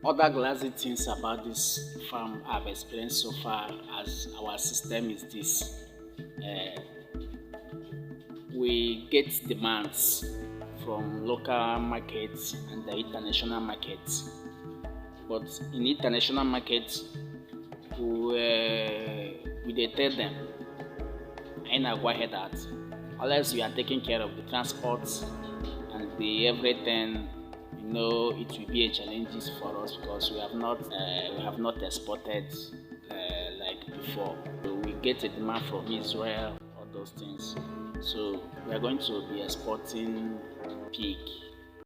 Other glassy things about this farm I've experienced so far as our system is this. Uh, we get demands from local markets and the international markets. But in international markets, we dey tell them, I go ahead that unless you are taking care of the transport and the everything, it will be a challenge for us because we have not exported like before. So we get a demand from Israel, all those things. So we are going to be exporting pig